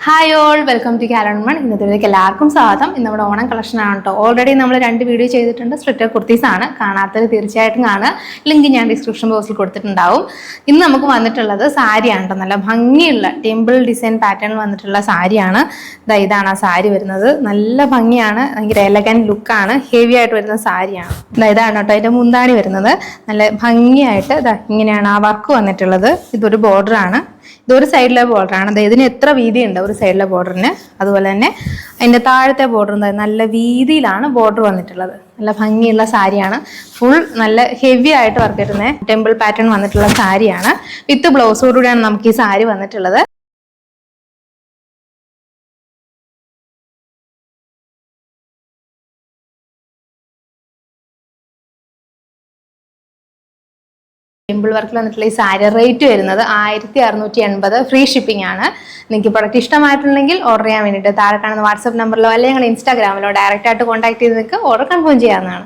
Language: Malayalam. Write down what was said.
Hi all, welcome to Karanmon. ഇന്നത്തേക്ക് എല്ലാവർക്കും സ്വാഗതം. ഇന്ന് നമ്മുടെ ഓണം കളക്ഷൻ ആണ് കേട്ടോ. ഓൾറെഡി നമ്മൾ 2 വീഡിയോ ചെയ്തിട്ടുണ്ട്. സ്ട്രിറ്റർ കുർത്തീസ് ആണ്. കാണാത്തത് തീർച്ചയായിട്ടും കാണുക. ലിങ്ക് ഞാൻ ഡിസ്ക്രിപ്ഷൻ ബോക്സിൽ കൊടുത്തിട്ടുണ്ടാവും. ഇന്ന് നമുക്ക് വന്നിട്ടുള്ളത് സാരിയാണ് കേട്ടോ. നല്ല ഭംഗിയുള്ള ടെമ്പിൾ ഡിസൈൻ പാറ്റേൺ വന്നിട്ടുള്ള സാരിയാണ്. ഇതാണ് ആ സാരി വരുന്നത്. നല്ല ഭംഗിയാണ്, ഭയങ്കര എലഗന്റ് ലുക്കാണ്, ഹെവി ആയിട്ട് വരുന്ന സാരിയാണ്. ഇതാണ് കേട്ടോ അതിന്റെ മുന്താണി വരുന്നത്. നല്ല ഭംഗിയായിട്ട് ഇങ്ങനെയാണ് ആ വർക്ക് വന്നിട്ടുള്ളത്. ഇതൊരു ബോർഡർ ആണ്. ഇതൊരു സൈഡിലെ ബോർഡറാണ്. അതായത് ഇതിന് എത്ര വീതി ഉണ്ട് ഒരു സൈഡിലെ ബോർഡറിന്. അതുപോലെ തന്നെ അതിൻ്റെ താഴത്തെ ബോർഡർ നല്ല വീതിയിലാണ് ബോർഡർ വന്നിട്ടുള്ളത്. നല്ല ഭംഗിയുള്ള സാരിയാണ്. ഫുൾ നല്ല ഹെവി ആയിട്ട് വർക്ക് കിട്ടുന്ന ടെമ്പിൾ പാറ്റേൺ വന്നിട്ടുള്ള സാരിയാണ്. വിത്ത് ബ്ലൗസോടുകൂടിയാണ് നമുക്ക് ഈ സാരി വന്നിട്ടുള്ളത്. ടെമ്പിൾ വർക്കിൽ വന്നിട്ടുള്ള ഈ സാരി റേറ്റ് വരുന്നത് 1680, ഫ്രീ ഷിപ്പിംഗ് ആണ്. നിങ്ങൾക്ക് പ്രൊഡക്റ്റ് ഇഷ്ടമായിട്ടുണ്ടെങ്കിൽ ഓർഡർ ചെയ്യാൻ വേണ്ടിയിട്ട് താഴെ കാണുന്ന വാട്സ്ആപ്പ് നമ്പറിലോ അല്ലെങ്കിൽ ഇൻസ്റ്റാഗ്രാമിലോ ഡയറക്റ്റ് ആയിട്ട് കോൺടാക്ട് ചെയ്ത് നിങ്ങൾക്ക് ഓർഡർ കൺഫേം ചെയ്യാവുന്നതാണ്.